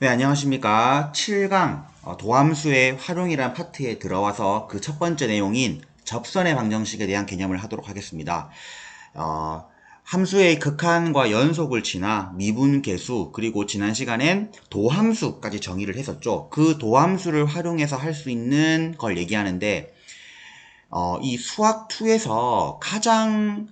네, 안녕하십니까. 7강 도함수의 활용이란 파트에 들어와서 그 첫 번째 내용인 접선의 방정식에 대한 개념을 하도록 하겠습니다. 함수의 극한과 연속을 지나 미분계수, 그리고 지난 시간엔 도함수까지 정의를 했었죠. 그 도함수를 활용해서 할 수 있는 걸 얘기하는데, 이 수학2에서 가장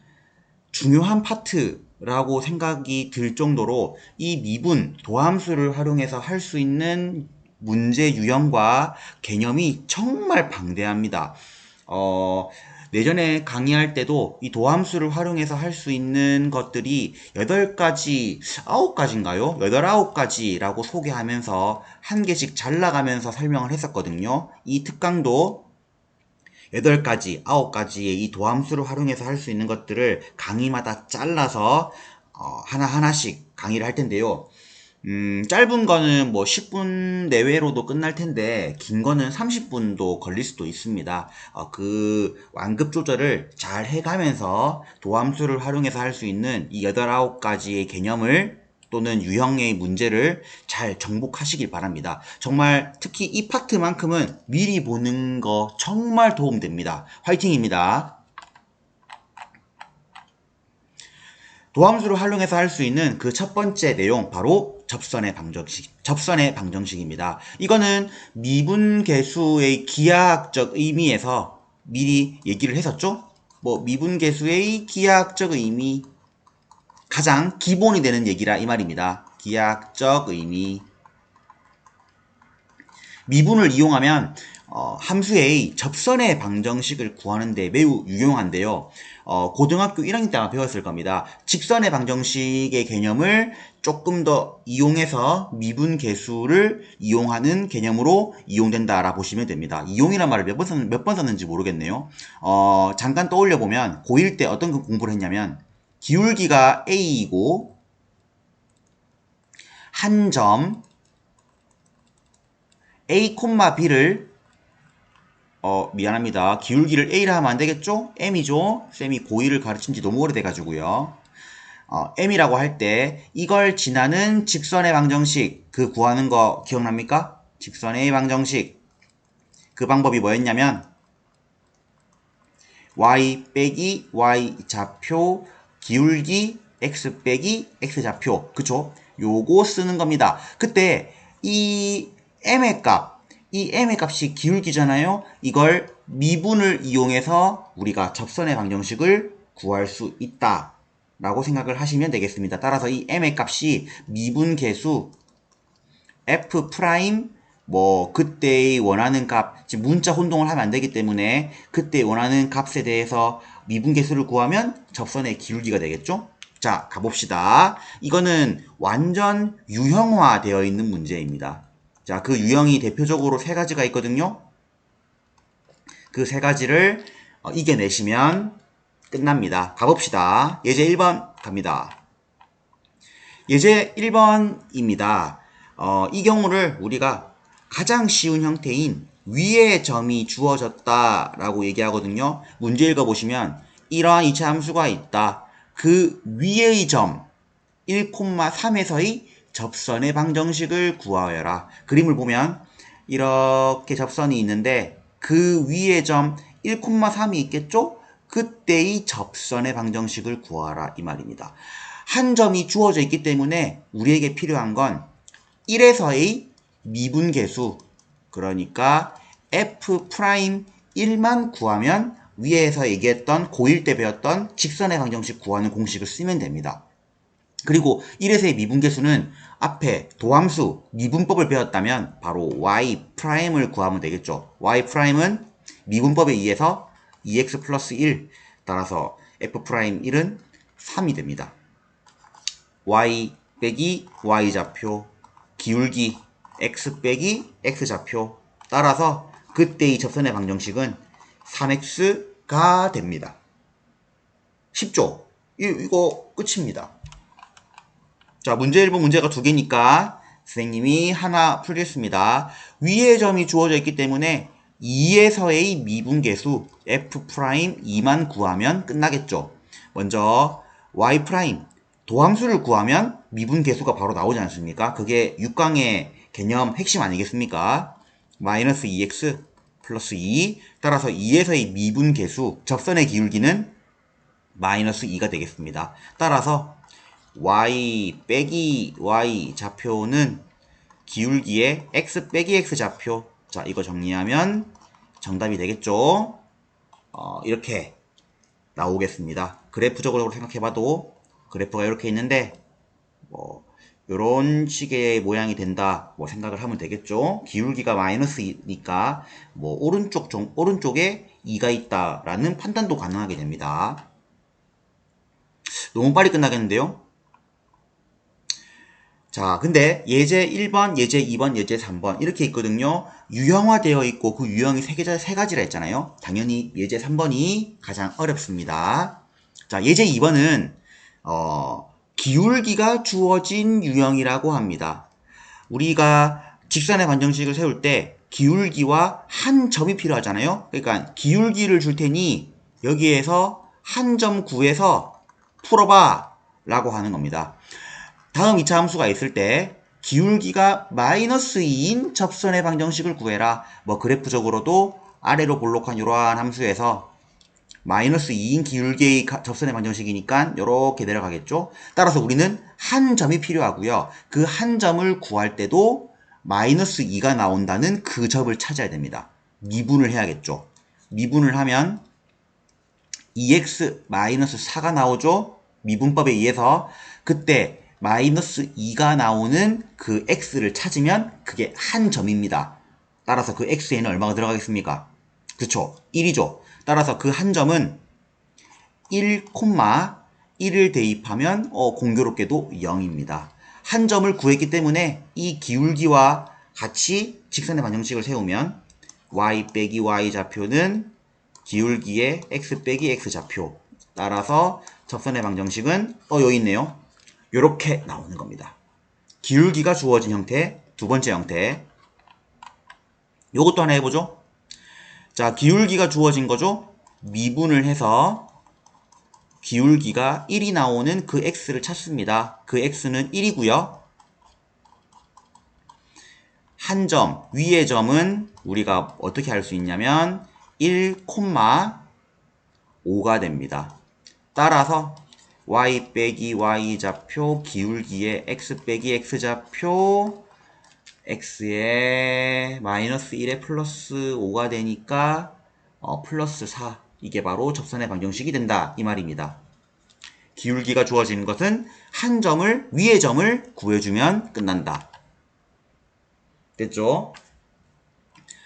중요한 파트라고 생각이 들 정도로 이 미분, 도함수를 활용해서 할 수 있는 문제 유형과 개념이 정말 방대합니다. 내전에 강의할 때도 이 도함수를 활용해서 할 수 있는 것들이 8가지, 9가지인가요? 8, 9가지라고 소개하면서 한 개씩 잘라가면서 설명을 했었거든요. 이 특강도 8가지, 9가지의 이 도함수를 활용해서 할 수 있는 것들을 강의마다 잘라서 하나하나씩 강의를 할 텐데요. 짧은 거는 뭐 10분 내외로도 끝날 텐데, 긴 거는 30분도 걸릴 수도 있습니다. 그 완급 조절을 잘 해가면서 도함수를 활용해서 할 수 있는 이 8, 9가지의 개념을 또는 유형의 문제를 잘 정복하시길 바랍니다. 정말 특히 이 파트만큼은 미리 보는 거 정말 도움됩니다. 화이팅입니다. 도함수를 활용해서 할 수 있는 그 첫 번째 내용, 바로 접선의 방정식입니다. 이거는 미분계수의 기하학적 의미에서 미리 얘기를 했었죠? 미분계수의 기하학적 의미, 가장 기본이 되는 얘기라 이 말입니다. 기하학적 의미. 미분을 이용하면 함수의 접선의 방정식을 구하는 데 매우 유용한데요. 고등학교 1학년 때 아마 배웠을 겁니다. 직선의 방정식의 개념을 조금 더 이용해서 미분계수를 이용하는 개념으로 이용된다라 보시면 됩니다. 이용이란 말을 몇 번 썼는지 모르겠네요. 잠깐 떠올려 보면 고1 때 어떤 공부를 했냐면, 기울기가 a이고 한 점 a, b를 미안합니다. 기울기를 a라 하면 안 되겠죠? m이죠? 쌤이 고1을 가르친 지 너무 오래돼가지고요. m이라고 할 때 이걸 지나는 직선의 방정식, 그 구하는 거 기억납니까? 직선의 방정식. 그 방법이 뭐였냐면 y 빼기 y 좌표 기울기 x 빼기 x 좌표, 그쵸? 요거 쓰는 겁니다. 그때 이 m의 값이 기울기잖아요. 이걸 미분을 이용해서 우리가 접선의 방정식을 구할 수 있다 라고 생각을 하시면 되겠습니다. 따라서 이 m의 값이 미분계수 f 프라임 그때의 원하는 값, 지금 문자 혼동을 하면 안 되기 때문에 그때 원하는 값에 대해서 미분계수를 구하면 접선의 기울기가 되겠죠? 자, 가봅시다. 이거는 완전 유형화 되어 있는 문제입니다. 자, 그 유형이 대표적으로 3가지가 있거든요. 그 3가지를 이겨내시면 끝납니다. 가봅시다. 예제 1번 갑니다. 예제 1번입니다. 이 경우를 우리가 가장 쉬운 형태인 위의 점이 주어졌다 라고 얘기하거든요. 문제 읽어보시면 이러한 이차 함수가 있다. 그 위의 점 1,3에서의 접선의 방정식을 구하여라. 그림을 보면 이렇게 접선이 있는데 그 위의 점 1,3이 있겠죠? 그때의 접선의 방정식을 구하라 이 말입니다. 한 점이 주어져 있기 때문에 우리에게 필요한 건 1에서의 미분계수, 그러니까 f'1만 구하면 위에서 얘기했던 고1 때 배웠던 직선의 방정식 구하는 공식을 쓰면 됩니다. 그리고 1에서의 미분계수는 앞에 도함수 미분법을 배웠다면 바로 y'을 구하면 되겠죠. y'은 미분법에 의해서 2x 플러스 1, 따라서 f'1은 3이 됩니다. y 빼기 y 좌표 기울기 x 빼기 x 좌표, 따라서 그때의 접선의 방정식은 3x가 됩니다. 쉽죠? 이거 끝입니다. 자, 문제 1번 문제가 2개니까 선생님이 하나 풀겠습니다. 위의 점이 주어져 있기 때문에 2에서의 미분계수 f'2만 구하면 끝나겠죠. 먼저 y' 도함수를 구하면 미분계수가 바로 나오지 않습니까? 그게 6강에 개념 핵심 아니겠습니까? 마이너스 2x 플러스 2 따라서 2에서의 미분 계수 접선의 기울기는 마이너스 2가 되겠습니다. 따라서 y 빼기 y 좌표는 기울기의 x 빼기 x 좌표. 자, 이거 정리하면 정답이 되겠죠? 이렇게 나오겠습니다. 그래프적으로 생각해봐도 그래프가 이렇게 있는데 뭐 요런 식의 모양이 된다 뭐 생각을 하면 되겠죠. 기울기가 마이너스 2니까 뭐 오른쪽에 2가 있다라는 판단도 가능하게 됩니다. 너무 빨리 끝나겠는데요. 자, 근데 예제 1번, 예제 2번, 예제 3번 이렇게 있거든요. 유형화되어 있고 그 유형이 세 가지라 했잖아요. 당연히 예제 3번이 가장 어렵습니다. 자, 예제 2번은 기울기가 주어진 유형이라고 합니다. 우리가 직선의 방정식을 세울 때 기울기와 한 점이 필요하잖아요. 그러니까 기울기를 줄 테니 여기에서 한 점 구해서 풀어봐 라고 하는 겁니다. 다음 2차 함수가 있을 때 기울기가 마이너스 2인 접선의 방정식을 구해라. 뭐 그래프적으로도 아래로 볼록한 이러한 함수에서 마이너스 2인 기울기의 접선의 방정식이니까 이렇게 내려가겠죠. 따라서 우리는 한 점이 필요하고요. 그 한 점을 구할 때도 마이너스 2가 나온다는 그 점을 찾아야 됩니다. 미분을 해야겠죠. 미분을 하면 2x 마이너스 4가 나오죠. 미분법에 의해서 그때 마이너스 2가 나오는 그 x를 찾으면 그게 한 점입니다. 따라서 그 x에는 얼마가 들어가겠습니까? 그쵸? 1이죠. 따라서 그 한 점은 1, 1을 대입하면 공교롭게도 0입니다. 한 점을 구했기 때문에 이 기울기와 같이 직선의 방정식을 세우면 y 빼기 y 좌표는 기울기의 x 빼기 x 좌표. 따라서 접선의 방정식은 여기 있네요. 이렇게 나오는 겁니다. 기울기가 주어진 형태, 두 번째 형태. 요것도 하나 해보죠. 자, 기울기가 주어진 거죠. 미분을 해서 기울기가 1이 나오는 그 x를 찾습니다. 그 x는 1이고요. 한 점, 위의 점은 우리가 어떻게 할 수 있냐면 1, 5가 됩니다. 따라서 y 빼기 y 좌표 기울기의 x 빼기 x 좌표 x에 마이너스 1에 플러스 5가 되니까 플러스 4 이게 바로 접선의 방정식이 된다 이 말입니다. 기울기가 주어지는 것은 한 점을 위의 점을 구해주면 끝난다. 됐죠?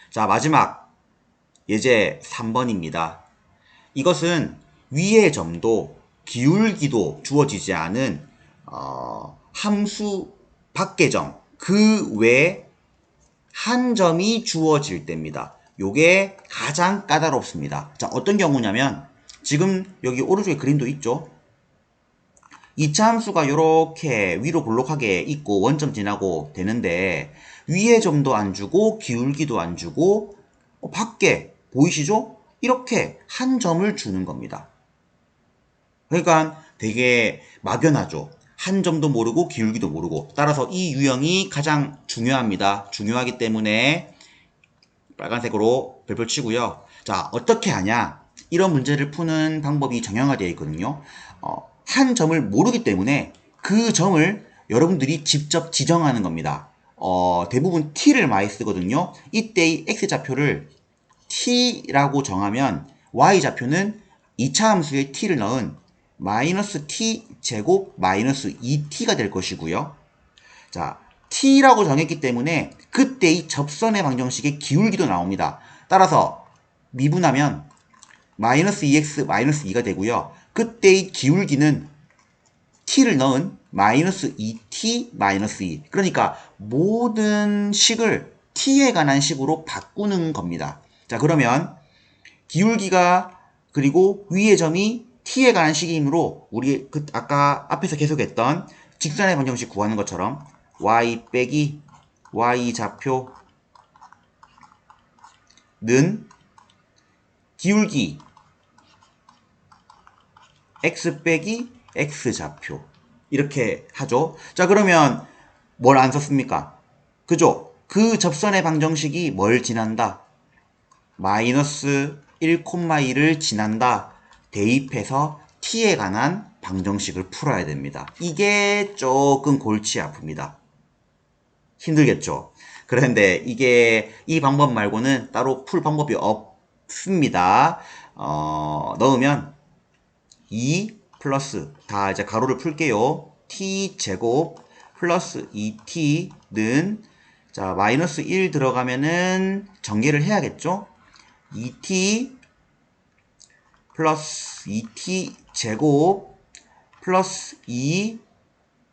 자, 마지막 예제 3번입니다. 이것은 위의 점도 기울기도 주어지지 않은 함수 밖의 점, 그 외에 한 점이 주어질 때입니다. 요게 가장 까다롭습니다. 자, 어떤 경우냐면 지금 여기 오른쪽에 그림도 있죠. 2차 함수가 이렇게 위로 볼록하게 있고 원점 지나고 되는데 위의 점도 안 주고 기울기도 안 주고 밖에 보이시죠? 이렇게 한 점을 주는 겁니다. 그러니까 되게 막연하죠. 한 점도 모르고 기울기도 모르고. 따라서 이 유형이 가장 중요합니다. 중요하기 때문에 빨간색으로 별표 치고요. 자, 어떻게 하냐? 이런 문제를 푸는 방법이 정형화되어 있거든요. 한 점을 모르기 때문에 그 점을 여러분들이 직접 지정하는 겁니다. 대부분 t를 많이 쓰거든요. 이때의 x좌표를 t라고 정하면 y좌표는 2차 함수에 t를 넣은 마이너스 t 제곱 마이너스 2t가 될 것이고요. 자, t라고 정했기 때문에 그때의 접선의 방정식의 기울기도 나옵니다. 따라서 미분하면 마이너스 2x 마이너스 2가 되고요. 그때의 기울기는 t를 넣은 마이너스 2t 마이너스 2. 그러니까 모든 식을 t에 관한 식으로 바꾸는 겁니다. 자, 그러면 기울기가 그리고 위의 점이 t에 관한 식이므로 우리 아까 앞에서 계속했던 직선의 방정식 구하는 것처럼 y 빼기 y 좌표는 기울기 x 빼기 x 좌표 이렇게 하죠. 자, 그러면 뭘 안 썼습니까? 그죠? 그 접선의 방정식이 뭘 지난다? 마이너스 1,1을 지난다. 대입해서 t에 관한 방정식을 풀어야 됩니다. 이게 조금 골치 아픕니다. 힘들겠죠? 그런데 이게 이 방법 말고는 따로 풀 방법이 없습니다. 넣으면 2 플러스 다 이제 가로를 풀게요. t 제곱 플러스 2t는 자 마이너스 1 들어가면은 전개를 해야겠죠? 2t 플러스 2t 제곱 플러스 2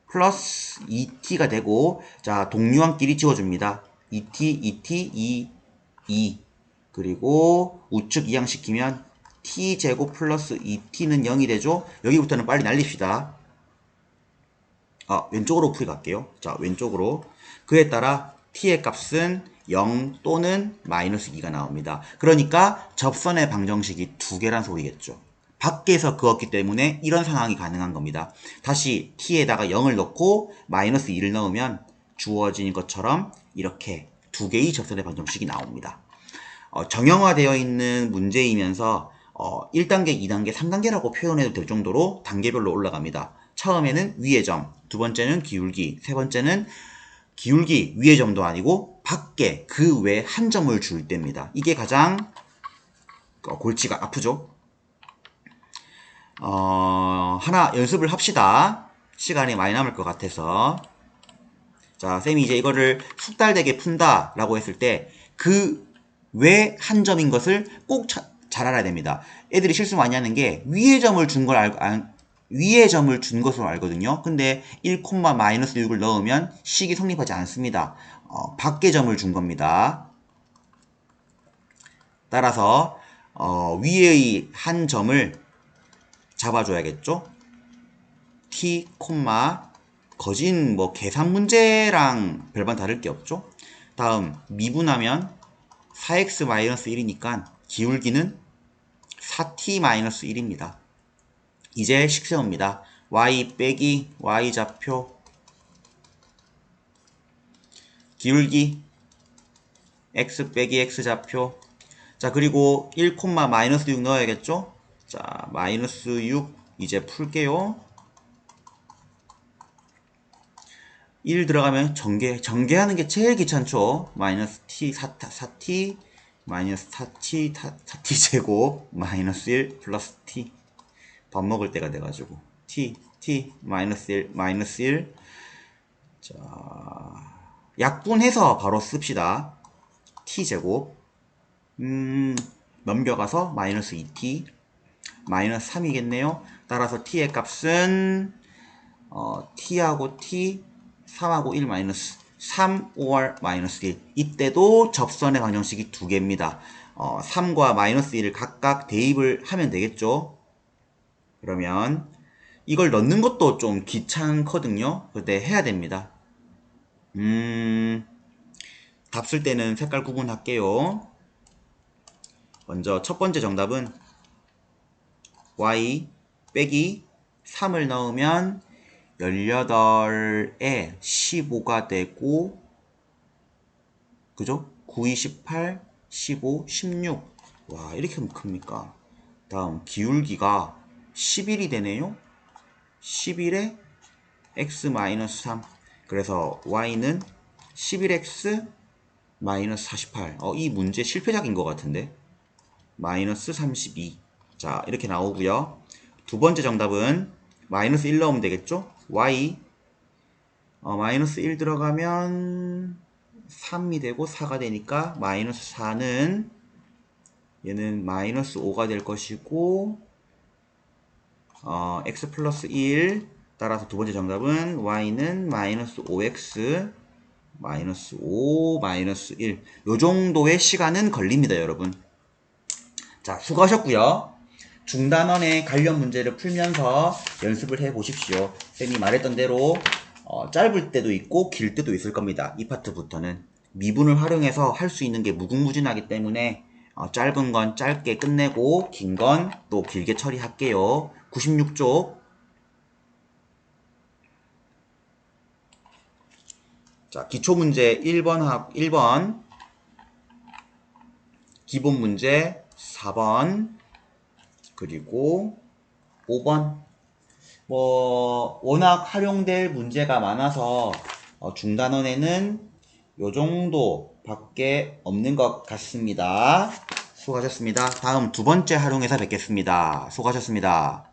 플러스 2t가 되고 자 동류항끼리 지워줍니다. 2t, 2t, 2 그리고 우측 이항시키면 t제곱 플러스 2t는 0이 되죠. 여기부터는 빨리 날립시다. 왼쪽으로 풀이 갈게요. 자 왼쪽으로 그에 따라 t의 값은 0 또는 마이너스 2가 나옵니다. 그러니까 접선의 방정식이 두 개란 소리겠죠. 밖에서 그었기 때문에 이런 상황이 가능한 겁니다. 다시 t에다가 0을 넣고 마이너스 2를 넣으면 주어진 것처럼 이렇게 두 개의 접선의 방정식이 나옵니다. 정형화되어 있는 문제이면서 1단계, 2단계, 3단계라고 표현해도 될 정도로 단계별로 올라갑니다. 처음에는 위의 점, 두 번째는 기울기, 세 번째는 기울기 위의 점도 아니고 밖에 그 외 한 점을 줄 때입니다. 이게 가장 골치가 아프죠. 하나 연습을 합시다. 시간이 많이 남을 것 같아서. 자, 쌤이 이제 이거를 숙달되게 푼다 라고 했을 때 그 왜 한 점인 것을 꼭 잘 알아야 됩니다. 애들이 실수 많이 하는 게 위의 점을 준 걸 위의 점을 준 것으로 알거든요. 근데 1, 마이너스 6을 넣으면 식이 성립하지 않습니다. 밖의 점을 준 겁니다. 따라서 위의 한 점을 잡아줘야겠죠. t, 거진 뭐 계산 문제랑 별반 다를 게 없죠. 다음 미분하면 4x-1이니까 기울기는 4t-1입니다. 이제 식세웁니다. y 빼기 y좌표 기울기 x 빼기 x좌표 자 그리고 1, 마이너스 6 넣어야겠죠. 자 마이너스 6 이제 풀게요. 1 들어가면 전개하는 게 제일 귀찮죠. 마이너스 t 4t 마이너스 4t 제곱 마이너스 1 플러스 t 밥 먹을 때가 돼가지고 t 마이너스 1 자 약분해서 바로 씁시다. t 제곱 넘겨가서 마이너스 2t 마이너스 3이겠네요. 따라서 t의 값은 t하고 t 3하고 1 마이너스 3, 5월 마이너스 1 이때도 접선의 방정식이 두 개입니다. 3과 마이너스 1을 각각 대입을 하면 되겠죠. 그러면 이걸 넣는 것도 좀 귀찮거든요. 그때 해야 됩니다. 답 쓸 때는 색깔 구분할게요. 먼저 첫 번째 정답은 y 빼기 3을 넣으면 18에 15가 되고 그죠? 9, 18, 15, 16 와 이렇게 하면 큽니까? 다음 기울기가 11이 되네요. 11에 x-3 그래서 y는 11x 마이너스 48 이 문제 실패작인 것 같은데 마이너스 32 자 이렇게 나오고요. 두 번째 정답은 마이너스 1 넣으면 되겠죠? y 마이너스 1 들어가면 3이 되고 4가 되니까 마이너스 4는 얘는 마이너스 5가 될 것이고 x 플러스 1 따라서 두 번째 정답은 y는 마이너스 5x 마이너스 5 마이너스 1 요 정도의 시간은 걸립니다 여러분. 자 수고하셨고요. 중단원의 관련 문제를 풀면서 연습을 해 보십시오. 쌤이 말했던 대로 짧을 때도 있고 길 때도 있을 겁니다. 이 파트부터는 미분을 활용해서 할 수 있는 게 무궁무진하기 때문에 짧은 건 짧게 끝내고 긴 건 또 길게 처리할게요. 96쪽 자, 기초문제 1번, 기본문제 4번, 그리고 5번. 워낙 활용될 문제가 많아서 중단원에는 요 정도 밖에 없는 것 같습니다. 수고하셨습니다. 다음 두 번째 활용해서 뵙겠습니다. 수고하셨습니다.